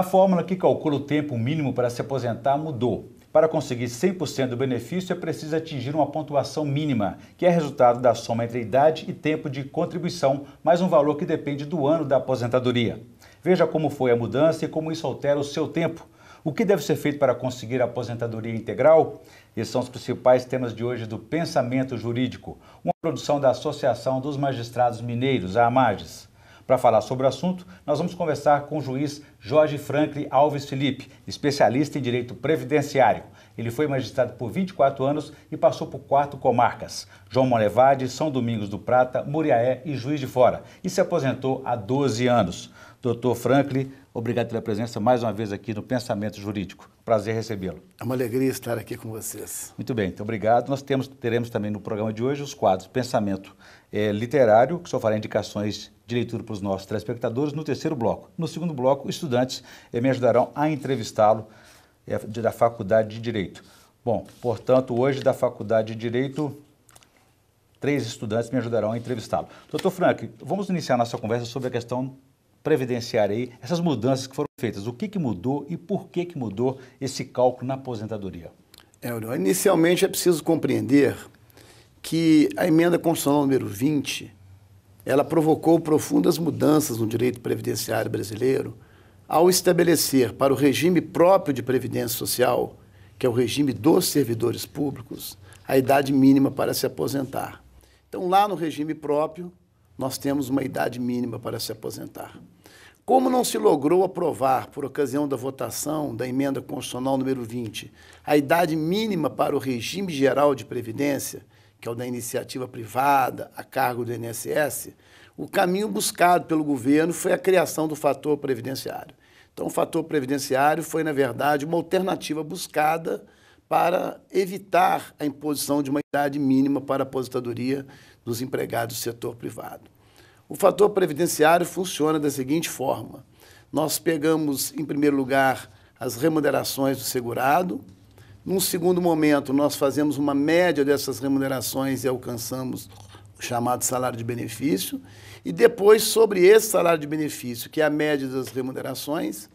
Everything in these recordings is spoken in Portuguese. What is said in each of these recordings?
A fórmula que calcula o tempo mínimo para se aposentar mudou. Para conseguir 100% do benefício, é preciso atingir uma pontuação mínima, que é resultado da soma entre idade e tempo de contribuição, mais um valor que depende do ano da aposentadoria. Veja como foi a mudança e como isso altera o seu tempo. O que deve ser feito para conseguir a aposentadoria integral? Esses são os principais temas de hoje do Pensamento Jurídico, uma produção da Associação dos Magistrados Mineiros, a AMAGES. Para falar sobre o assunto, nós vamos conversar com o juiz Jorge Franklin Alves Felipe, especialista em direito previdenciário. Ele foi magistrado por 24 anos e passou por 4 comarcas: João Monlevade, São Domingos do Prata, Muriaé e Juiz de Fora, e se aposentou há 12 anos. Doutor Franklin, obrigado pela presença mais uma vez aqui no Pensamento Jurídico. Prazer recebê-lo. É uma alegria estar aqui com vocês. Muito bem, muito obrigado. Nós teremos também no programa de hoje os quadros Pensamento Literário, que só fará indicações de leitura para os nossos telespectadores no terceiro bloco. No segundo bloco, estudantes me ajudarão a entrevistá-lo da Faculdade de Direito. Bom, portanto, hoje da Faculdade de Direito, 3 estudantes me ajudarão a entrevistá-lo. Doutor Franklin, vamos iniciar nossa conversa sobre a questão previdenciária aí, essas mudanças que foram feitas. O que mudou e por que mudou esse cálculo na aposentadoria? Inicialmente é preciso compreender que a emenda constitucional número 20, ela provocou profundas mudanças no direito previdenciário brasileiro ao estabelecer para o regime próprio de previdência social, que é o regime dos servidores públicos, a idade mínima para se aposentar. Então, lá no regime próprio, nós temos uma idade mínima para se aposentar. Como não se logrou aprovar, por ocasião da votação da emenda constitucional número 20, a idade mínima para o regime geral de previdência, que é o da iniciativa privada, a cargo do INSS, o caminho buscado pelo governo foi a criação do fator previdenciário. Então, o fator previdenciário foi, na verdade, uma alternativa buscada para evitar a imposição de uma idade mínima para a aposentadoria dos empregados do setor privado. O fator previdenciário funciona da seguinte forma: nós pegamos, em primeiro lugar, as remunerações do segurado. Num segundo momento, nós fazemos uma média dessas remunerações e alcançamos o chamado salário de benefício. E depois, sobre esse salário de benefício, que é a média das remunerações,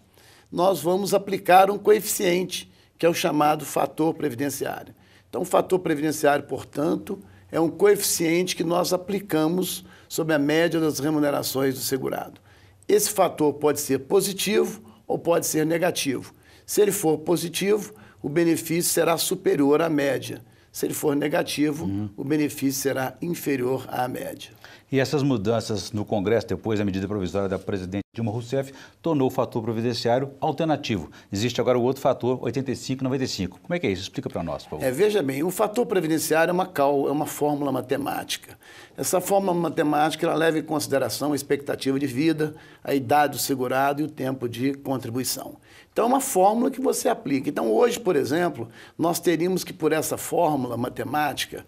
nós vamos aplicar um coeficiente, que é o chamado fator previdenciário. Então, o fator previdenciário, portanto, é um coeficiente que nós aplicamos sobre a média das remunerações do segurado. Esse fator pode ser positivo ou pode ser negativo. Se ele for positivo, o benefício será superior à média. Se ele for negativo, o benefício será inferior à média. E essas mudanças no Congresso, depois da medida provisória da presidente Dilma Rousseff, tornou o fator previdenciário alternativo. Existe agora o outro fator, 85/95. Como é que é isso? Explica para nós, por favor. Veja bem, o fator previdenciário é uma fórmula matemática. Essa fórmula matemática ela leva em consideração a expectativa de vida, a idade do segurado e o tempo de contribuição. Então, é uma fórmula que você aplica. Então, hoje, por exemplo, nós teríamos que, por essa fórmula matemática,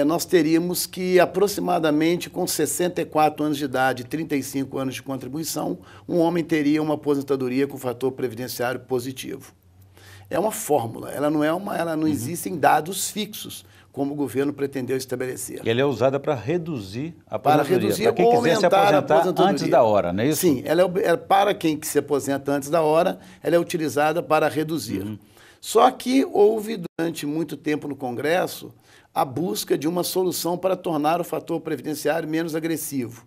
nós teríamos que, aproximadamente com 64 anos de idade e 35 anos de contribuição, um homem teria uma aposentadoria com fator previdenciário positivo. É uma fórmula, ela não existe em dados fixos, como o governo pretendeu estabelecer. Ela é usada para reduzir a aposentadoria. Para reduzir para quem ou quiser se aumentar a aposentar aposentadoria antes da hora, não é isso? Sim, para quem se aposenta antes da hora, ela é utilizada para reduzir. Só que houve, durante muito tempo no Congresso, a busca de uma solução para tornar o fator previdenciário menos agressivo.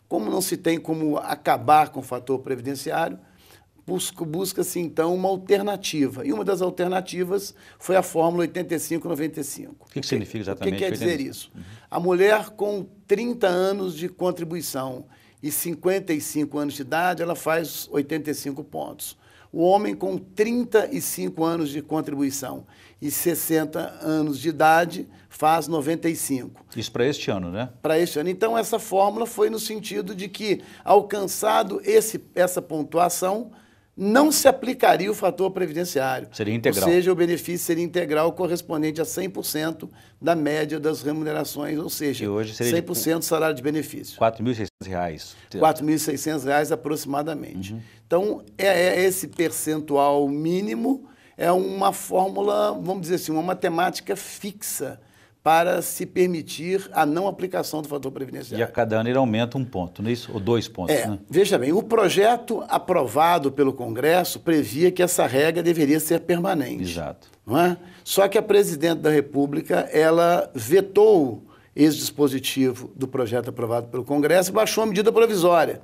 Como não se tem como acabar com o fator previdenciário, busca-se então uma alternativa. E uma das alternativas foi a fórmula 85/95. O que significa exatamente? O que quer dizer isso? A mulher com 30 anos de contribuição e 55 anos de idade, ela faz 85 pontos. O homem com 35 anos de contribuição e 60 anos de idade faz 95. Isso para este ano, né? Para este ano. Então, essa fórmula foi no sentido de que, alcançado essa pontuação, não se aplicaria o fator previdenciário. Seria integral. Ou seja, o benefício seria integral correspondente a 100% da média das remunerações, ou seja, 100% do salário de benefício. R$ 4.600. R$ 4.600 aproximadamente. Então, esse percentual mínimo é uma fórmula, vamos dizer assim, uma matemática fixa para se permitir a não aplicação do fator previdenciário. E a cada ano ele aumenta um ponto, não é isso? Ou 2 pontos, né? Veja bem, o projeto aprovado pelo Congresso previa que essa regra deveria ser permanente. Exato. Não é? Só que a presidente da República, ela vetou esse dispositivo do projeto aprovado pelo Congresso e baixou a medida provisória,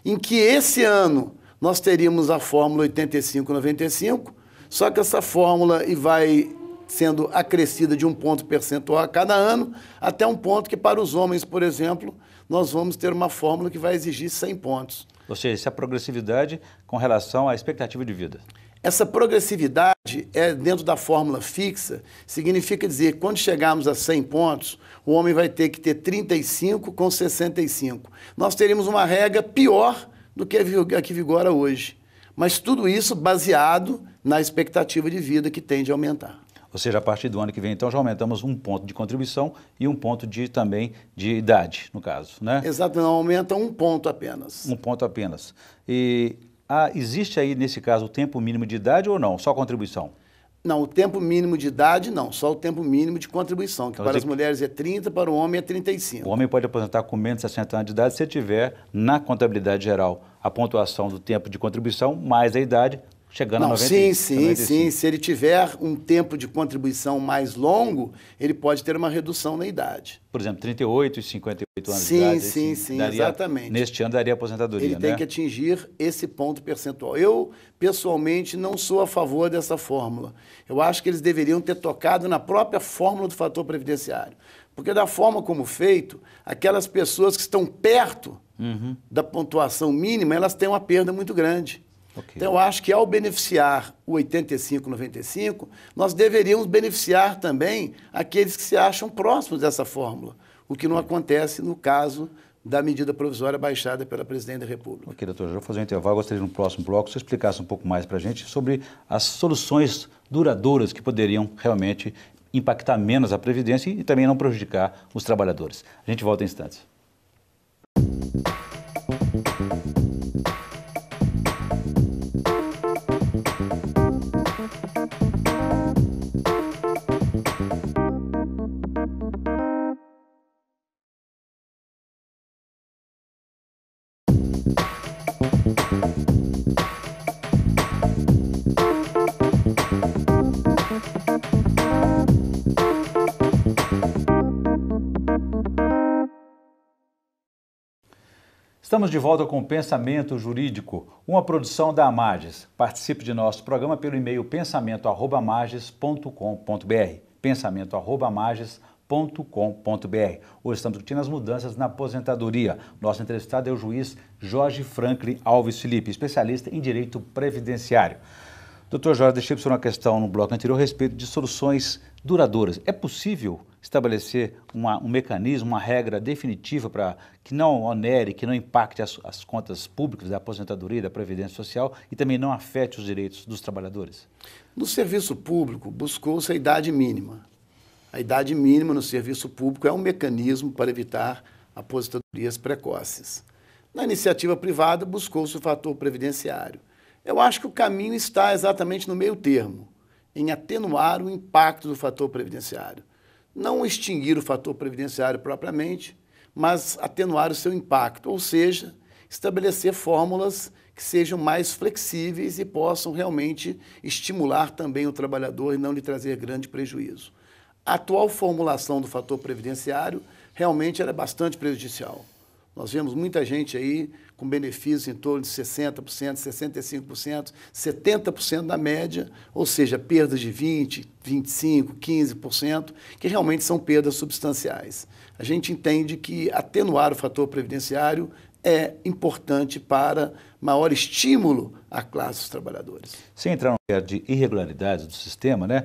em que esse ano nós teríamos a fórmula 85-95, só que essa fórmula vai sendo acrescida de um ponto percentual a cada ano, até um ponto que, para os homens, por exemplo, nós vamos ter uma fórmula que vai exigir 100 pontos. Ou seja, essa progressividade com relação à expectativa de vida. Essa progressividade é dentro da fórmula fixa, significa dizer que quando chegarmos a 100 pontos, o homem vai ter que ter 35 com 65. Nós teríamos uma regra pior do que a que vigora hoje. Mas tudo isso baseado na expectativa de vida que tende a aumentar. Ou seja, a partir do ano que vem, então, já aumentamos um ponto de contribuição e um ponto também de idade, no caso, né? Exato, não aumenta um ponto apenas. Um ponto apenas. E existe aí, nesse caso, o tempo mínimo de idade ou não? Só a contribuição? Não, o tempo mínimo de idade não, só o tempo mínimo de contribuição, que para as mulheres é 30, para o homem é 35. O homem pode aposentar com menos de 60 anos de idade se tiver, na contabilidade geral, a pontuação do tempo de contribuição mais a idade, chegando a 95. Sim. Se ele tiver um tempo de contribuição mais longo, ele pode ter uma redução na idade. Por exemplo, 38 e 58 anos de idade. Sim, exatamente. Neste ano daria aposentadoria, ele tem que atingir esse ponto percentual. Eu, pessoalmente, não sou a favor dessa fórmula. Eu acho que eles deveriam ter tocado na própria fórmula do fator previdenciário. Porque da forma como feito, aquelas pessoas que estão perto da pontuação mínima, elas têm uma perda muito grande. Okay. Então, eu acho que ao beneficiar o 85-95, nós deveríamos beneficiar também aqueles que se acham próximos dessa fórmula, o que não acontece no caso da medida provisória baixada pela Presidente da República. Ok, doutor, já vou fazer um intervalo, gostaria no próximo bloco que você explicasse um pouco mais para a gente sobre as soluções duradouras que poderiam realmente impactar menos a Previdência e também não prejudicar os trabalhadores. A gente volta em instantes. Estamos de volta com o Pensamento Jurídico, uma produção da Amages. Participe de nosso programa pelo e-mail pensamento@amages.com.br. pensamento@amages.com.br. Hoje estamos discutindo as mudanças na aposentadoria. Nosso entrevistado é o juiz Jorge Franklin Alves Felipe, especialista em direito previdenciário. Doutor Jorge, deixei para você uma questão no bloco anterior a respeito de soluções duradouras. É possível estabelecer um mecanismo, uma regra definitiva para que não onere, que não impacte as contas públicas da aposentadoria e da Previdência Social e também não afete os direitos dos trabalhadores? No serviço público, buscou-se a idade mínima. A idade mínima no serviço público é um mecanismo para evitar aposentadorias precoces. Na iniciativa privada, buscou-se o fator previdenciário. Eu acho que o caminho está exatamente no meio termo, em atenuar o impacto do fator previdenciário. Não extinguir o fator previdenciário propriamente, mas atenuar o seu impacto, ou seja, estabelecer fórmulas que sejam mais flexíveis e possam realmente estimular também o trabalhador e não lhe trazer grande prejuízo. A atual formulação do fator previdenciário realmente é bastante prejudicial. Nós vemos muita gente aí com benefícios em torno de 60%, 65%, 70% da média, ou seja, perdas de 20%, 25%, 15%, que realmente são perdas substanciais. A gente entende que atenuar o fator previdenciário é importante para maior estímulo à classe dos trabalhadores. Sem entrar no mérito de irregularidades do sistema, né?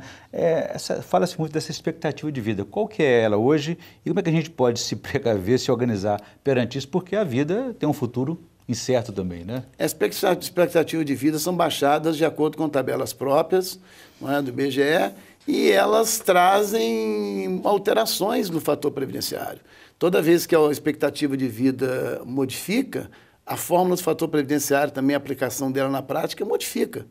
Fala-se muito dessa expectativa de vida. Qual que é ela hoje e como é que a gente pode se precaver, se organizar perante isso? Porque a vida tem um futuro incerto também, né? As expectativas de vida são baixadas de acordo com tabelas próprias, não é, do IBGE, e elas trazem alterações no fator previdenciário. Toda vez que a expectativa de vida modifica, a fórmula do fator previdenciário, também a aplicação dela na prática, modifica.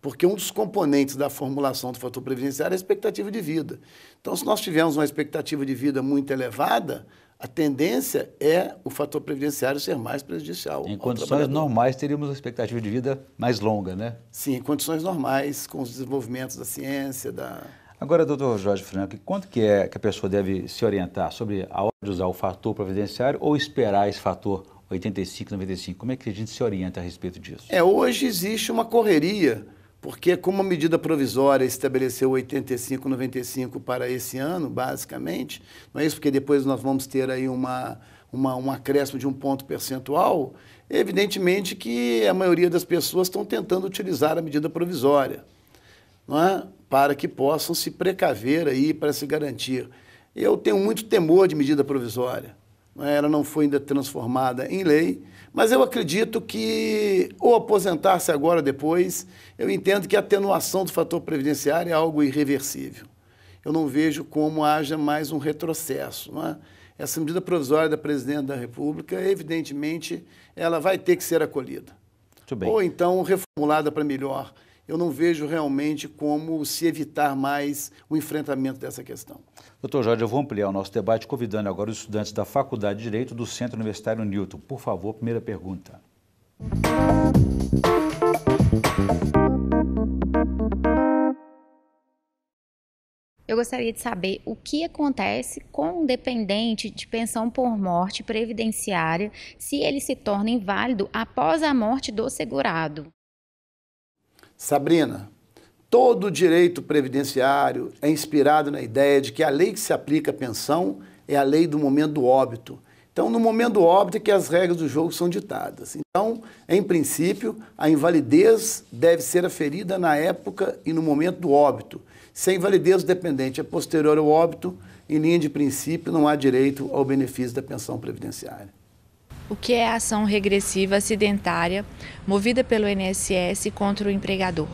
porque um dos componentes da formulação do fator previdenciário é a expectativa de vida. Então, se nós tivermos uma expectativa de vida muito elevada, a tendência é o fator previdenciário ser mais prejudicial. Em condições normais, teríamos uma expectativa de vida mais longa, né? Sim, em condições normais, com os desenvolvimentos da ciência, da... Agora, doutor Jorge Franco, quanto que é que a pessoa deve se orientar sobre a hora de usar o fator previdenciário ou esperar esse fator 85, 95? Como é que a gente se orienta a respeito disso? Hoje existe uma correria, porque como a medida provisória estabeleceu 85, 95 para esse ano, basicamente, não é isso? Porque depois nós vamos ter aí um acréscimo de 1 ponto percentual, evidentemente que a maioria das pessoas estão tentando utilizar a medida provisória, não é? Para que possam se precaver aí, para se garantir. Eu tenho muito temor de medida provisória. Ela não foi ainda transformada em lei, mas eu acredito que, ou aposentar-se agora ou depois, eu entendo que a atenuação do fator previdenciário é algo irreversível. Eu não vejo como haja mais um retrocesso. Não é? Essa medida provisória da Presidente da República, evidentemente, ela vai ter que ser acolhida. Muito bem. Ou então reformulada para melhor. Eu não vejo realmente como se evitar mais o enfrentamento dessa questão. Doutor Jorge, eu vou ampliar o nosso debate convidando agora os estudantes da Faculdade de Direito do Centro Universitário Newton. Por favor, primeira pergunta. Eu gostaria de saber o que acontece com um dependente de pensão por morte previdenciária se ele se torna inválido após a morte do segurado. Sabrina, todo o direito previdenciário é inspirado na ideia de que a lei que se aplica à pensão é a lei do momento do óbito. Então, no momento do óbito é que as regras do jogo são ditadas. Então, em princípio, a invalidez deve ser aferida na época e no momento do óbito. Se a invalidez do dependente é posterior ao óbito, em linha de princípio, não há direito ao benefício da pensão previdenciária. O que é a ação regressiva acidentária movida pelo INSS contra o empregador?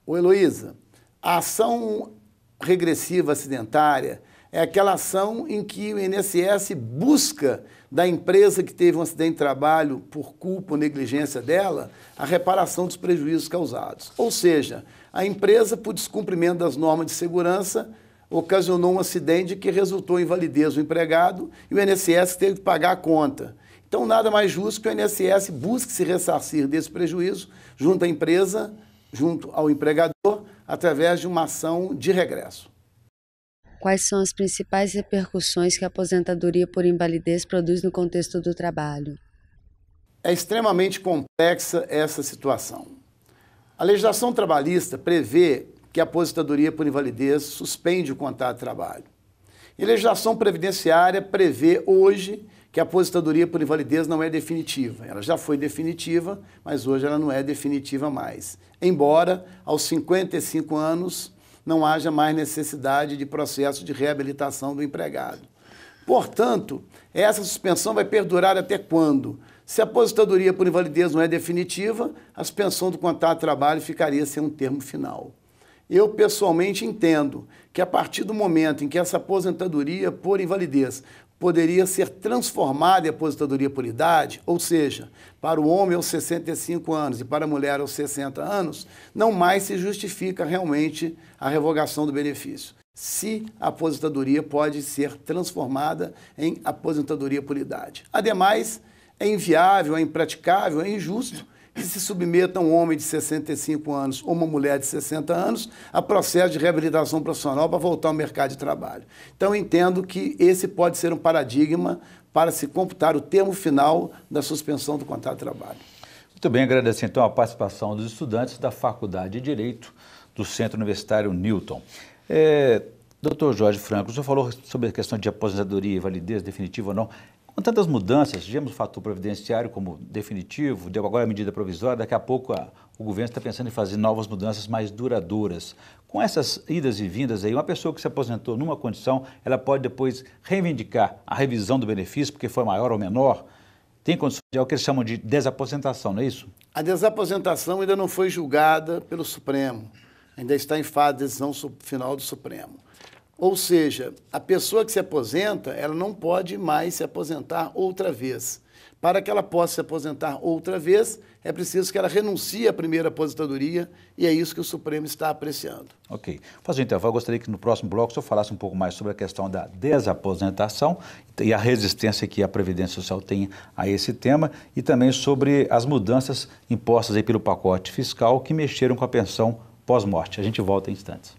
Ô Heloísa, a ação regressiva acidentária é aquela ação em que o INSS busca da empresa que teve um acidente de trabalho por culpa ou negligência dela a reparação dos prejuízos causados. Ou seja, a empresa, por descumprimento das normas de segurança, ocasionou um acidente que resultou em invalidez do empregado e o INSS teve que pagar a conta. Então, nada mais justo que o INSS busque se ressarcir desse prejuízo junto à empresa, junto ao empregador, através de uma ação de regresso. Quais são as principais repercussões que a aposentadoria por invalidez produz no contexto do trabalho? É extremamente complexa essa situação. A legislação trabalhista prevê que a aposentadoria por invalidez suspende o contrato de trabalho. E a legislação previdenciária prevê hoje que a aposentadoria por invalidez não é definitiva. Ela já foi definitiva, mas hoje ela não é definitiva mais. Embora, aos 55 anos, não haja mais necessidade de processo de reabilitação do empregado. Portanto, essa suspensão vai perdurar até quando? Se a aposentadoria por invalidez não é definitiva, a suspensão do contrato de trabalho ficaria sem um termo final. Eu, pessoalmente, entendo que a partir do momento em que essa aposentadoria por invalidez poderia ser transformada em aposentadoria por idade, ou seja, para o homem aos 65 anos e para a mulher aos 60 anos, não mais se justifica realmente a revogação do benefício. Se a aposentadoria pode ser transformada em aposentadoria por idade. Ademais, é inviável, é impraticável, é injusto que se submeta um homem de 65 anos ou uma mulher de 60 anos a processo de reabilitação profissional para voltar ao mercado de trabalho. Então, eu entendo que esse pode ser um paradigma para se computar o termo final da suspensão do contrato de trabalho. Muito bem, agradeço então a participação dos estudantes da Faculdade de Direito do Centro Universitário Newton. Doutor Jorge Franco, o senhor falou sobre a questão de aposentadoria e validez definitiva ou não. Com tantas mudanças, tivemos o fator previdenciário como definitivo, deu agora a medida provisória, daqui a pouco o governo está pensando em fazer novas mudanças mais duradouras. Com essas idas e vindas aí, uma pessoa que se aposentou numa condição, ela pode depois reivindicar a revisão do benefício, porque foi maior ou menor? Tem condições de, é o que eles chamam de desaposentação, não é isso? A desaposentação ainda não foi julgada pelo Supremo, ainda está em fase de decisão final do Supremo. Ou seja, a pessoa que se aposenta, ela não pode mais se aposentar outra vez, Para que ela possa se aposentar outra vez, é preciso que ela renuncie à primeira aposentadoria e é isso que o Supremo está apreciando. Ok. Fazer um intervalo, eu gostaria que no próximo bloco o senhor falasse um pouco mais sobre a questão da desaposentação e a resistência que a Previdência Social tem a esse tema e também sobre as mudanças impostas aí pelo pacote fiscal que mexeram com a pensão pós-morte. A gente volta em instantes.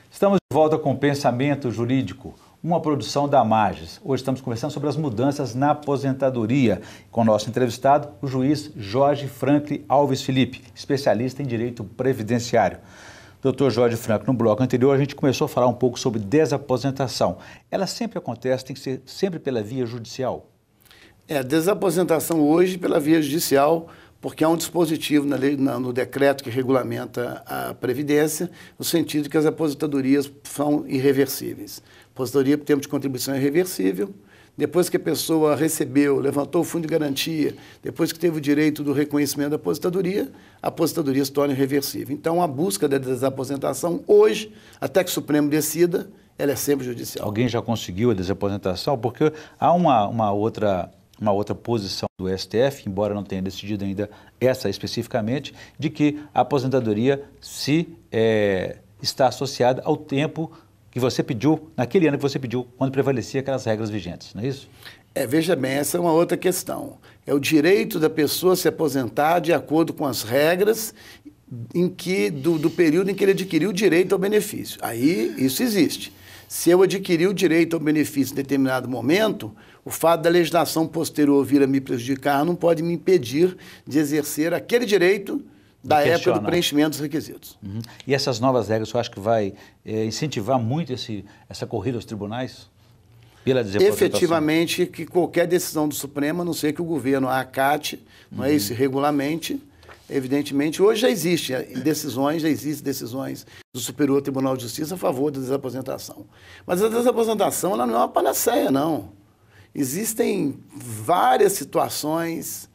Estamos de volta com o Pensamento Jurídico, uma produção da Mages. Hoje estamos conversando sobre as mudanças na aposentadoria, com o nosso entrevistado, o juiz Jorge Franklin Alves Felipe, especialista em direito previdenciário. Doutor Jorge Franklin, no bloco anterior a gente começou a falar um pouco sobre desaposentação. Ela sempre acontece, tem que ser sempre pela via judicial? Desaposentação hoje pela via judicial, porque há um dispositivo na lei, no decreto que regulamenta a Previdência, no sentido de que as aposentadorias são irreversíveis. Aposentadoria por tempo de contribuição é irreversível. Depois que a pessoa recebeu, levantou o fundo de garantia, depois que teve o direito do reconhecimento da aposentadoria, a aposentadoria se torna irreversível. Então, a busca da desaposentação, hoje, até que o Supremo decida, ela é sempre judicial. Alguém já conseguiu a desaposentação? Porque há uma outra posição do STF, embora não tenha decidido ainda essa especificamente, de que a aposentadoria está associada ao tempo que você pediu, naquele ano que você pediu, quando prevalecia aquelas regras vigentes, não é isso? Veja bem, essa é uma outra questão. É o direito da pessoa se aposentar de acordo com as regras do período em que ele adquiriu o direito ao benefício. Aí, isso existe. Se eu adquiri o direito ao benefício em determinado momento, o fato da legislação posterior vir a me prejudicar não pode me impedir de exercer aquele direito da época do preenchimento dos requisitos. Uhum. E essas novas regras, eu acho que vai incentivar muito essa corrida aos tribunais? Pela desaposentação? Efetivamente, que qualquer decisão do Supremo, a não ser que o governo a acate, não é isso, regulamente, evidentemente, hoje já existem decisões do Superior Tribunal de Justiça a favor da desaposentação. Mas a desaposentação ela não é uma panaceia, não. Existem várias situações,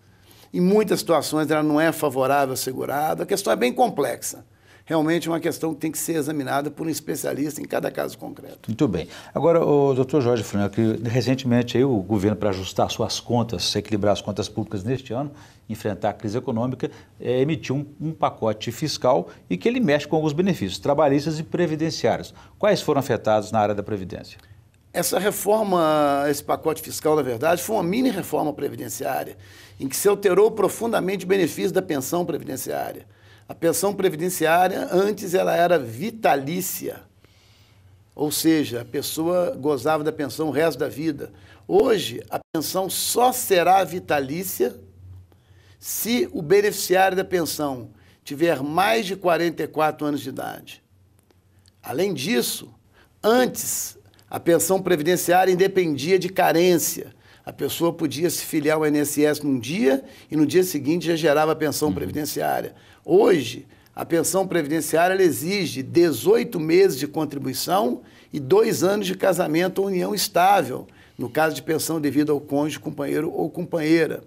em muitas situações ela não é favorável ao segurado, a questão é bem complexa. Realmente é uma questão que tem que ser examinada por um especialista em cada caso concreto. Muito bem. Agora, o doutor Jorge Franklin, recentemente aí, o governo, para ajustar suas contas, equilibrar as contas públicas neste ano, enfrentar a crise econômica, emitiu um pacote fiscal e que ele mexe com alguns benefícios trabalhistas e previdenciários. Quais foram afetados na área da Previdência? Essa reforma, esse pacote fiscal, na verdade, foi uma mini-reforma previdenciária, em que se alterou profundamente o benefício da pensão previdenciária. A pensão previdenciária, antes, ela era vitalícia, ou seja, a pessoa gozava da pensão o resto da vida. Hoje, a pensão só será vitalícia se o beneficiário da pensão tiver mais de 44 anos de idade. Além disso, antes, a pensão previdenciária independia de carência. A pessoa podia se filiar ao INSS num dia e no dia seguinte já gerava a pensão previdenciária. Hoje, a pensão previdenciária ela exige 18 meses de contribuição e 2 anos de casamento ou união estável, no caso de pensão devida ao cônjuge, companheiro ou companheira.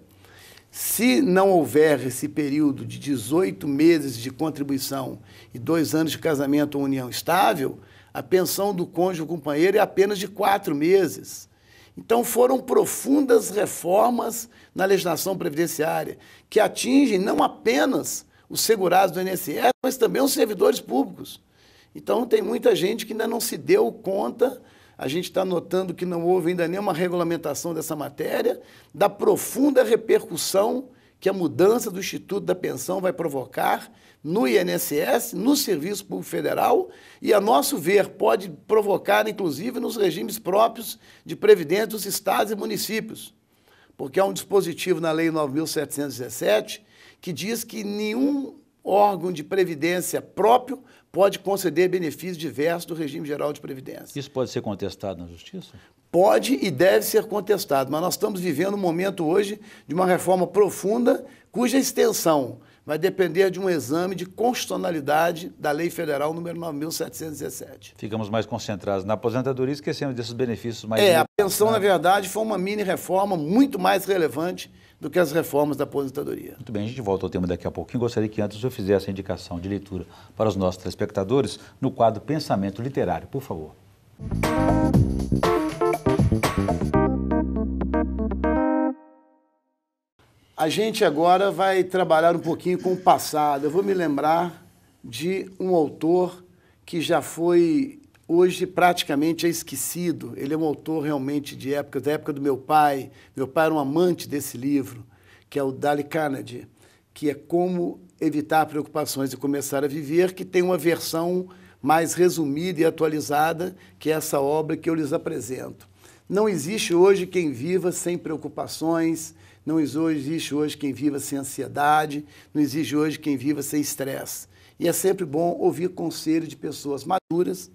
Se não houver esse período de 18 meses de contribuição e 2 anos de casamento ou união estável, a pensão do cônjuge ou companheiro é apenas de 4 meses. Então, foram profundas reformas na legislação previdenciária, que atingem não apenas os segurados do INSS, mas também os servidores públicos. Então, tem muita gente que ainda não se deu conta, a gente está notando que não houve ainda nenhuma regulamentação dessa matéria, da profunda repercussão que a mudança do Instituto da Pensão vai provocar no INSS, no Serviço Público Federal, e, a nosso ver, pode provocar, inclusive, nos regimes próprios de previdência dos estados e municípios, porque há um dispositivo na Lei 9.717 que diz que nenhum órgão de previdência próprio pode conceder benefícios diversos do regime geral de previdência. Isso pode ser contestado na Justiça? Pode e deve ser contestado, mas nós estamos vivendo um momento hoje de uma reforma profunda, cuja extensão vai depender de um exame de constitucionalidade da Lei Federal número 9.717. Ficamos mais concentrados na aposentadoria e esquecemos desses benefícios mais... A pensão, na verdade, foi uma mini-reforma muito mais relevante do que as reformas da aposentadoria. Muito bem, a gente volta ao tema daqui a pouquinho. Gostaria que antes eu fizesse a indicação de leitura para os nossos telespectadores no quadro Pensamento Literário, por favor. A gente agora vai trabalhar um pouquinho com o passado. Eu vou me lembrar de um autor que já foi, hoje, praticamente esquecido. Ele é um autor realmente da época do meu pai. Meu pai era um amante desse livro, que é o Dale Carnegie, que é Como Evitar Preocupações e Começar a Viver, que tem uma versão mais resumida e atualizada, que é essa obra que eu lhes apresento. Não existe hoje quem viva sem preocupações, não existe hoje quem viva sem ansiedade, não existe hoje quem viva sem estresse. E é sempre bom ouvir conselho de pessoas maduras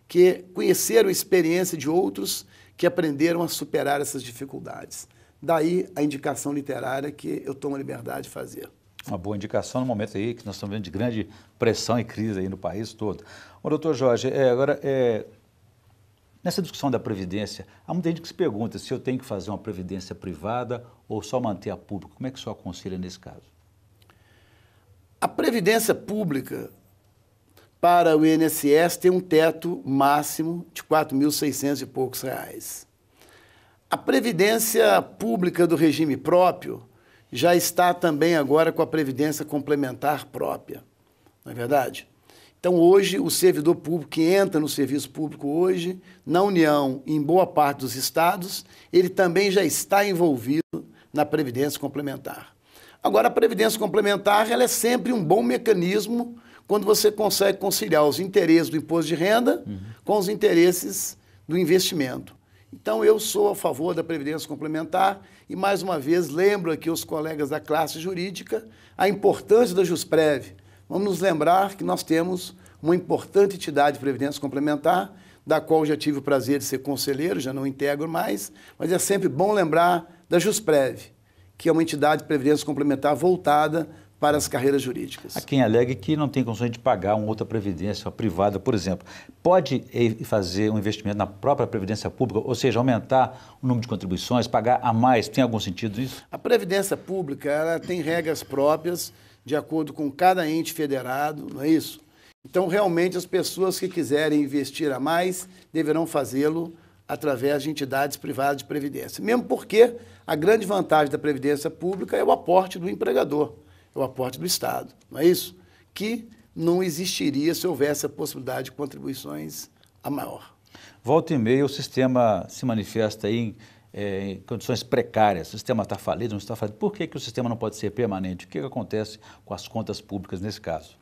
que conheceram a experiência de outros que aprenderam a superar essas dificuldades. Daí a indicação literária que eu tomo a liberdade de fazer. Uma boa indicação no momento aí que nós estamos vendo de grande pressão e crise aí no país todo. Ô, doutor Jorge, nessa discussão da Previdência, há muita gente que se pergunta se eu tenho que fazer uma Previdência privada ou só manter a pública. Como é que o senhor aconselha nesse caso? A Previdência Pública para o INSS tem um teto máximo de R$ 4.600 e poucos reais. A Previdência Pública do regime próprio já está também agora com a Previdência Complementar própria, não é verdade? Então, hoje, o servidor público que entra no serviço público hoje, na União e em boa parte dos estados, ele também já está envolvido na Previdência Complementar. Agora, a Previdência Complementar ela é sempre um bom mecanismo quando você consegue conciliar os interesses do imposto de renda com os interesses do investimento. Então, eu sou a favor da Previdência Complementar e, mais uma vez, lembro aqui aos colegas da classe jurídica a importância da JusPrev. Vamos nos lembrar que nós temos uma importante entidade de Previdência Complementar, da qual já tive o prazer de ser conselheiro, já não integro mais, mas é sempre bom lembrar da JusPrev, que é uma entidade de Previdência Complementar voltada para as carreiras jurídicas. Há quem alegue que não tem condições de pagar uma outra previdência privada, por exemplo. Pode fazer um investimento na própria Previdência Pública, ou seja, aumentar o número de contribuições, pagar a mais? Tem algum sentido isso? A Previdência Pública ela tem regras próprias de acordo com cada ente federado, não é isso? Então, realmente, as pessoas que quiserem investir a mais deverão fazê-lo através de entidades privadas de previdência. Mesmo porque a grande vantagem da Previdência Pública é o aporte do empregador, é o aporte do Estado, não é isso? Que não existiria se houvesse a possibilidade de contribuições a maior. Volta e meia, o sistema se manifesta aí em condições precárias. O sistema está falido, não está falido. Por que o sistema não pode ser permanente? O que acontece com as contas públicas nesse caso?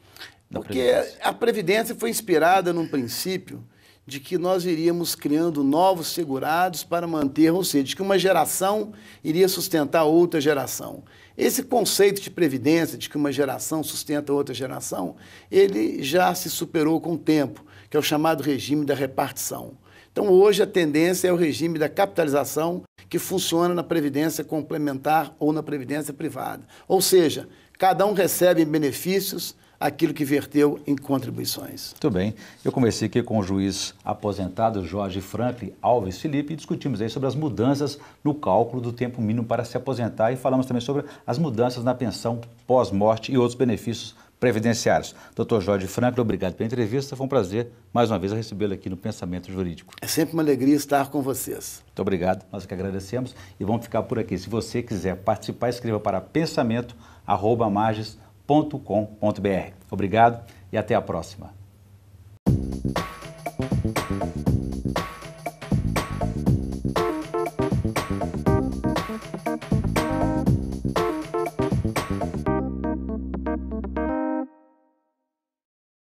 Porque a Previdência foi inspirada num princípio de que nós iríamos criando novos segurados para manter, ou seja, de que uma geração iria sustentar outra geração. Esse conceito de previdência, de que uma geração sustenta outra geração, ele já se superou com o tempo, que é o chamado regime da repartição. Então, hoje, a tendência é o regime da capitalização que funciona na Previdência Complementar ou na Previdência Privada. Ou seja, cada um recebe em benefícios aquilo que verteu em contribuições. Muito bem. Eu conversei aqui com o juiz aposentado Jorge Franklin Alves Felipe e discutimos aí sobre as mudanças no cálculo do tempo mínimo para se aposentar e falamos também sobre as mudanças na pensão pós-morte e outros benefícios previdenciários. Dr. Jorge Franklin, obrigado pela entrevista. Foi um prazer, mais uma vez, recebê-lo aqui no Pensamento Jurídico. É sempre uma alegria estar com vocês. Muito obrigado. Nós que agradecemos e vamos ficar por aqui. Se você quiser participar, escreva para pensamento@marges.com.br. Obrigado e até a próxima.